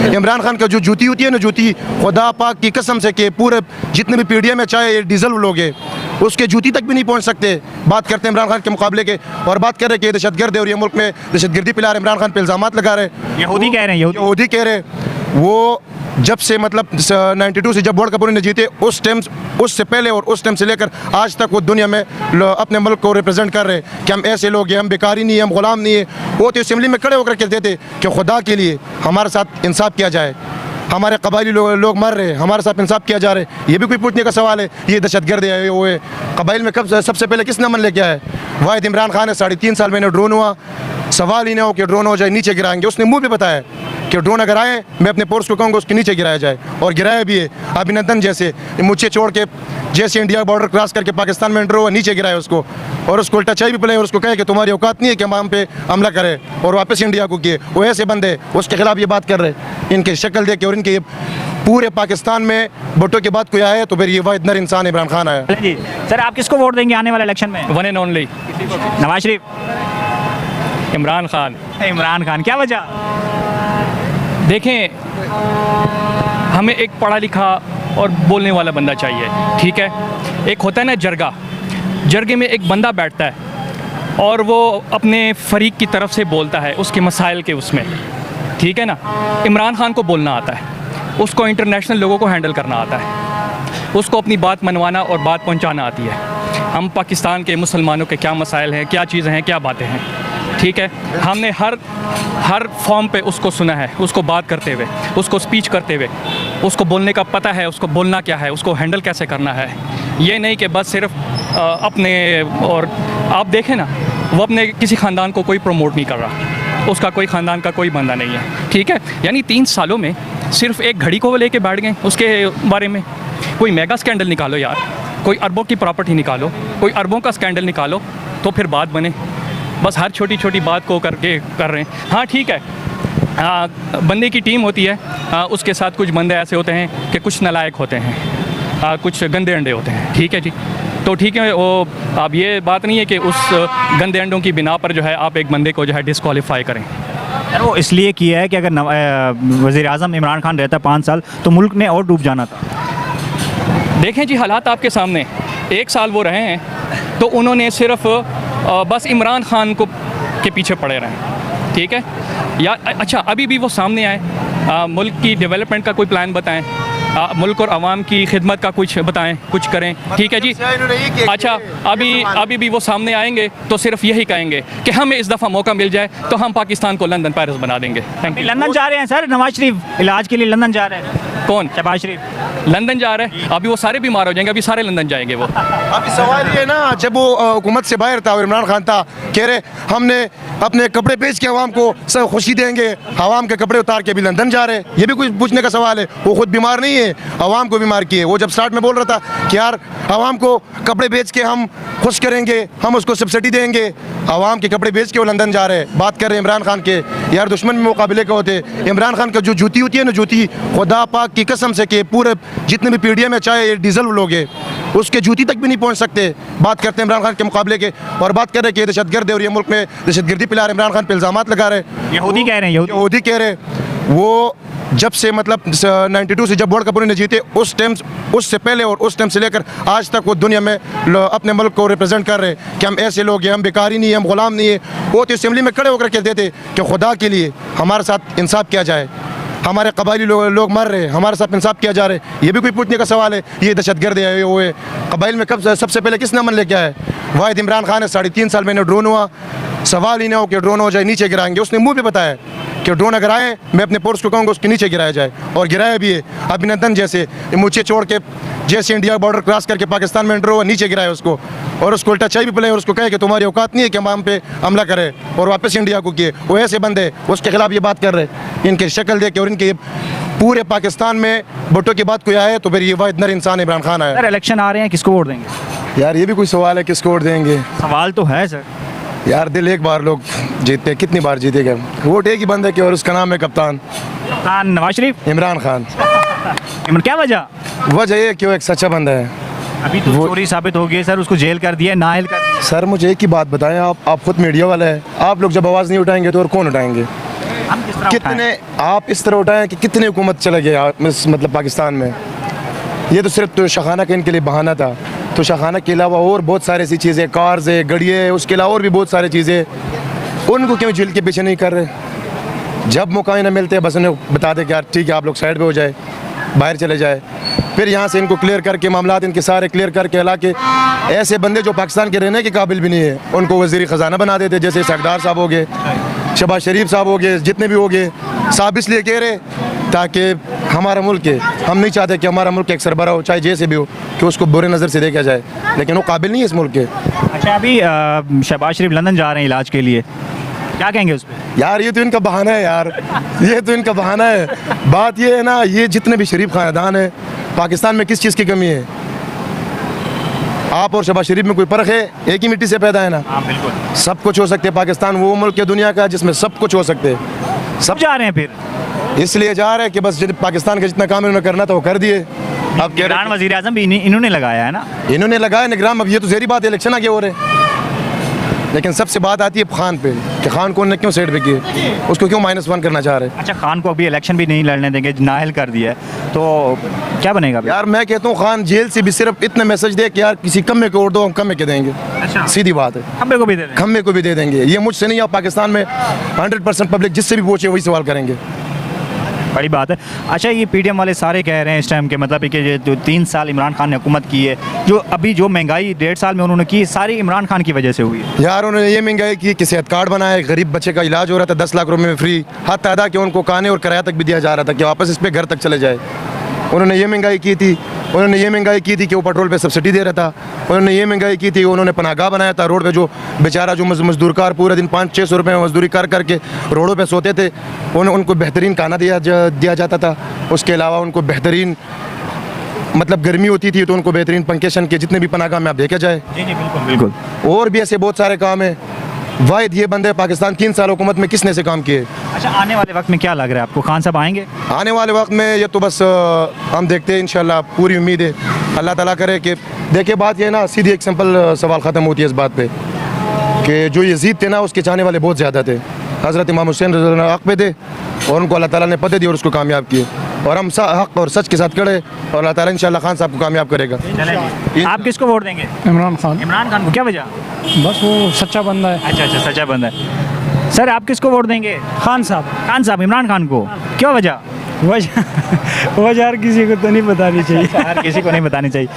इमरान खान का जो जूती होती है ना, जूती खुदा पाक की कसम से कि पूरे जितने भी पीडीएम में चाहे ये डीजल लोग हैं उसके जूती तक भी नहीं पहुंच सकते। बात करते हैं इमरान खान के मुकाबले के और बात कर रहे कि दहशतगर्द है और ये मुल्क में दहशतगर्दी फैला रहे, इमरान खान पे इल्ज़ाम लगा रहे, यहूदी कह रहे हैं, यहूदी कह रहे। वो जब से मतलब 92 से जब वर्ल्ड कप उन्होंने जीते उस टाइम, उससे पहले और उस टाइम से लेकर आज तक वो दुनिया में अपने मुल्क को रिप्रेजेंट कर रहे हैं कि हम ऐसे लोग हैं, हम बेकारी नहीं है, हम गुलाम नहीं है। वो तो असेंबली में खड़े होकर कहते थे कि खुदा के लिए हमारे साथ इंसाफ किया जाए, हमारे कबायली लोग मर रहे हैं, हमारे साथ इंसाफ किया जा रहा है। ये भी कोई पूछने का सवाल है? ये दहशतगर्द है, वो है। कबाइल में कब सबसे पहले किसने अमन लेके आया है? वाहिद इमरान खान है। 3.5 साल में ड्रोन हुआ, सवाल ही ना हो कि ड्रोन हो जाए नीचे गिराएंगे। उसने मुंह भी बताया कि ड्रोन अगर आए मैं अपने फोर्स को कहूँगा उसके नीचे गिराया जाए, और गिराया भी है। अभिनंदन जैसे मुझे छोड़ के जैसे इंडिया बॉर्डर क्रॉस करके पाकिस्तान में एंटर हुआ, नीचे गिराया उसको, और उसको उल्टा चाय भी पिलाए और उसको कहे कि तुम्हारी औकात नहीं है कि हम पे हमला करें, और वापस इंडिया को किए। वो ऐसे बंदे उसके खिलाफ ये बात कर रहे, इनकी शक्ल देख के और इनके पूरे पाकिस्तान में भुट्टो की बात कोई आया तो फिर ये वाहिद नर इंसान इमरान खान आया। जी सर, आप किसको वोट देंगे आने वाले इलेक्शन में? One and only Nawaz Sharif, Imran Khan. Imran Khan, क्या वजह? देखें, हमें एक पढ़ा लिखा और बोलने वाला बंदा चाहिए, ठीक है। एक होता है ना जरगा, जरगे में एक बंदा बैठता है और वो अपने फरीक की तरफ से बोलता है उसके मसाइल के उसमें, ठीक है ना। इमरान खान को बोलना आता है, उसको इंटरनेशनल लोगों को हैंडल करना आता है, उसको अपनी बात मनवाना और बात पहुंचाना आती है। हम पाकिस्तान के मुसलमानों के क्या मसाइल हैं, क्या चीज़ें हैं, क्या बातें हैं, ठीक है। हमने हर फॉर्म पे उसको सुना है, उसको बात करते हुए, उसको स्पीच करते हुए, उसको बोलने का पता है, उसको बोलना क्या है, उसको हैंडल कैसे करना है। ये नहीं कि बस सिर्फ अपने, और आप देखें ना वो अपने किसी ख़ानदान को कोई प्रमोट नहीं कर रहा, उसका कोई ख़ानदान का कोई बंदा नहीं है, ठीक है। यानी 3 सालों में सिर्फ एक घड़ी को वो लेके बैठ गए उसके बारे में। कोई मेगा स्कैंडल निकालो यार, कोई अरबों की प्रॉपर्टी निकालो, कोई अरबों का स्कैंडल निकालो तो फिर बात बने। बस हर छोटी छोटी बात को करके कर रहे हैं। हाँ ठीक है, बंदे की टीम होती है, उसके साथ कुछ बंदे ऐसे होते हैं कि कुछ नालायक होते हैं, कुछ गंदे अंडे होते हैं, ठीक है जी। तो ठीक है, वो अब ये बात नहीं है कि उस गंदे अंडों की बिना पर जो है आप एक बंदे को जो है डिस्क्वालीफाई करें। यार वो इसलिए किया है कि अगर वज़ीर आज़म इमरान खान रहता 5 साल तो मुल्क ने और डूब जाना था। देखें जी, हालात आपके सामने, 1 साल वो रहे हैं तो उन्होंने सिर्फ बस इमरान खान को के पीछे पड़े रहे, ठीक है। या अच्छा, अभी भी वो सामने आए, मुल्क की डेवलपमेंट का कोई प्लान बताएं, मुल्क और आवाम की खिदमत का कुछ बताएं, कुछ करें, ठीक है जी। अच्छा, अभी भी वो सामने आएंगे तो सिर्फ यही कहेंगे कि हमें इस दफ़ा मौका मिल जाए तो हम पाकिस्तान को लंदन पेरिस बना देंगे। Thank you. लंदन जा रहे हैं सर नवाज शरीफ, इलाज के लिए लंदन जा रहे हैं। कौन? शहबाज शरीफ लंदन जा रहे हैं। अभी वो सारे बीमार हो जाएंगे, अभी सारे लंदन जाएंगे वो। अभी सवाल ये ना, जब वो हुकूमत से बाहर था और इमरान खान था, कह रहे हमने अपने कपड़े बेच के आवाम को सब खुशी देंगे, आवाम के कपड़े उतार के भी लंदन जा रहे हैं। ये भी कुछ पूछने का सवाल है? वो खुद बीमार नहीं है, आवाम को बीमार किए। वो जब स्टार्ट में बोल रहा था कि यार आवाम को कपड़े बेच के हम खुश करेंगे, हम उसको सब्सिडी देंगे, आवाम के कपड़े बेच के वो लंदन जा रहे हैं। बात कर रहे हैं इमरान खान के, यार दुश्मन में मुकाबले के होते। इमरान खान का जो जूती होती है ना, जूती खुदा पाक की कसम से कि पूरे जितने भी पीडीएम में चाहे ये डीजल लोग हैं उसके जूती तक भी नहीं पहुंच सकते। बात करते हैं इमरान खान के मुकाबले के और बात कर रहे कि दहशतगर्द है और ये मुल्क में दहशतगर्दी फैला रहे, इमरान खान पे इल्ज़ाम लगा रहे, यहूदी कह रहे हैं, यहूदी कह रहे। वो जब से मतलब 92 से जब वर्ल्ड कप उन्होंने जीते उस टाइम, उससे पहले और उस टाइम से लेकर आज तक वो दुनिया में अपने मुल्क को रिप्रेजेंट कर रहे कि हम ऐसे लोग हैं, हम बेकारी नहीं है, हम गुलाम नहीं है। वो तो असेंबली में खड़े होकर कहते थे कि खुदा के लिए हमारे साथ इंसाफ किया जाए, हमारे कबायली लोग मर रहे हैं, हमारे साथ इंसाफ किया जा रहा है। ये भी कोई पूछने का सवाल है? ये दहशतगर्द है, वो है। कबाइल में कब सबसे पहले किसने अमन लेके आया है? वाहिद इमरान खान है। 3.5 साल में ड्रोन हुआ, सवाल ही ना हो कि ड्रोन हो जाए नीचे गिराएंगे। उसने मुंह भी बताया कि ड्रोन अगर आए मैं अपने फोर्स को कहूँगा उसके नीचे गिराया जाए, और गिराया भी है। अभिनंदन जैसे मुझे छोड़ के जैसे इंडिया बॉर्डर क्रॉस करके पाकिस्तान में एंटर हुआ, नीचे गिराया उसको, और उसको उल्टा चाय भी पिलाए और उसको कहे कि तुम्हारी औकात नहीं है कि हम पे हमला करें, और वापस इंडिया को किए। वो ऐसे बंदे उसके खिलाफ ये बात कर रहे, इनकी शक्ल देख के और इनके पूरे पाकिस्तान में भुट्टो की बात कोई आए तो फिर ये वाहिद नर इंसान इमरान खान आया। सर इलेक्शन आ रहे हैं, किसको वोट देंगे? यार ये भी कोई सवाल है? किसको वोट देंगे? सवाल तो है सर। यार दिल एक बार लोग जीतते, कितनी बार जीतेगा? वोट एक ही बंदा की और उसका नाम है कप्तान। कप्तान नवाज शरीफ, इमरान खान। क्या वजह? वजह ये कि वो एक सच्चा बंदा है। अभी तो चोरी साबित हो गई सर, उसको जेल कर दिया, नाअहल कर दिया। सर मुझे एक ही बात बताएं, आप खुद मीडिया वाला है, आप लोग जब आवाज़ नहीं उठाएंगे तो और कौन उठाएंगे? हम किस तरह तरह कितने आप इस तरह उठाएं कि कितनी हुकूमत चला गया मतलब पाकिस्तान में। ये तो सिर्फ तो शाखाना का इनके लिए बहाना था। तो शाखाना के अलावा और बहुत सारी ऐसी चीज़ें, कार्स है, गड़ियाँ है, उसके अलावा और भी बहुत सारी चीज़ें, उनको क्यों जेल के पीछे नहीं कर रहे। जब मौका न मिलते बस उन्हें बता दे कि यार ठीक है आप लोग साइड पे हो जाए, बाहर चले जाए। फिर यहाँ से इनको क्लियर करके मामलात इनके सारे क्लियर करके हालांकि ऐसे बंदे जो पाकिस्तान के रहने के काबिल भी नहीं है उनको वज़ीर ख़जाना बना देते, जैसे सरदार साहब हो गए, शहबाज शरीफ साहब हो गए, जितने भी हो गए। साहब इसलिए कह रहे ताकि हमारा मुल्क है, हम नहीं चाहते कि हमारा मुल्क एक सरबरा हो चाहे जैसे भी हो कि उसको बुरे नज़र से देखा जाए, लेकिन वो काबिल नहीं है इस मुल्क के। अच्छा, अभी शहबाज शरीफ लंदन जा रहे हैं इलाज के लिए, क्या कहेंगे उस पर? यार ये तो इनका बहाना है यार, ये तो इनका बहाना है। बात ये है ना, ये जितने भी शरीफ ख़ानदान है पाकिस्तान में किस चीज़ की कमी है? आप और शहबाज शरीफ में कोई फ़र्क है? एक ही मिट्टी से पैदा है ना। हाँ बिल्कुल, सब कुछ हो सकते हैं। पाकिस्तान वो मुल्क है दुनिया का जिसमें सब कुछ हो सकते हैं। सब जा रहे हैं फिर, इसलिए जा रहे हैं कि बस पाकिस्तान का जितना काम इन्होंने करना था वो कर दिए। अब कह निगरान रहे वज़ीर आज़म भी इन्होंने लगाया है ना। इन्होंने लगाया निगरान। अब ये तो ज़हरी बात है, इलेक्शन आगे हो रहे। लेकिन सबसे बात आती है खान पे कि खान को उन्होंने क्यों साइड पे किए, उसको क्यों -1 करना चाह रहे हैं। अच्छा, खान को अभी इलेक्शन भी नहीं लड़ने देंगे, नाअहल कर दिया है, तो क्या बनेगा अभी? यार मैं कहता हूँ खान जेल से भी सिर्फ इतने मैसेज दे कि यार किसी कम्मे को वोट दो, हम कम्मे के देंगे। अच्छा, सीधी बात है, खम्बे को भी दे दें। खम्मे को भी दे देंगे। ये मुझसे नहीं, आप पाकिस्तान में 100% पब्लिक जिससे भी पूछे वही सवाल करेंगे। बड़ी बात है। अच्छा, ये पीडीएम वाले सारे कह रहे हैं इस टाइम के मतलब कि ये जो 3 साल इमरान खान ने हुकूमत की है, जो अभी जो महंगाई 1.5 साल में उन्होंने की, सारी इमरान खान की वजह से हुई है। यार उन्होंने ये महंगाई की कि सेहत कार्ड बनाए, गरीब बच्चे का इलाज हो रहा था 10 लाख रुपए में फ्री, हद तादा कि उनको खाने और किराया तक भी दिया जा रहा था कि वापस इस पे घर तक चले जाए। उन्होंने ये महंगाई की थी। उन्होंने ये महंगाई की थी कि वो पेट्रोल पे सब्सिडी दे रहा था। उन्होंने ये महंगाई की थी, उन्होंने पनाहगाह बनाया था रोड पे, जो बेचारा जो मजदूर कार पूरे दिन 500-600 रुपये में मजदूरी कर करके रोडों पे सोते थे, उनको बेहतरीन खाना दिया जाता था। उसके अलावा उनको बेहतरीन मतलब गर्मी होती थी तो उनको बेहतरीन पंकेशन के जितने भी पनाहगाह में आप देखे जाए। जी जी बिल्कुल बिल्कुल। और भी ऐसे बहुत सारे काम हैं। वाहिद ये बंदे पाकिस्तान 3 साल हुकूमत में किसने से काम किए। अच्छा, आने वाले वक्त में क्या लग रहा है आपको, खान साहब आएंगे? आने वाले वक्त में ये तो बस हम देखते हैं, इंशाल्लाह पूरी उम्मीद है, अल्लाह ताला करे कि देखिए। बात ये ना, सीधी एक सिंपल सवाल ख़त्म होती है इस बात पे कि जो यजीद थे ना उसके चाहने वाले बहुत ज़्यादा थे। हज़रत इमाम हुसैन रज़ी अल्लाह हक़ पे थे और उनको अल्लाह ताला ने पते दिए और उसको कामयाब किए, और हम हक़ और सच के साथ खड़े और अल्लाह ताला इंशाल्लाह खान साहब को कामयाब करेगा। आप किसको वोट देंगे? इमरान खान। इमरान खान को, क्या वजह? बस वो सच्चा बंदा है। अच्छा अच्छा, सच्चा बंदा है। सर, आप किसको वोट देंगे? खान साहब। खान साहब, इमरान खान को, क्या वजह? वजह हर किसी को तो नहीं बतानी चाहिए। हर किसी को नहीं बतानी चाहिए।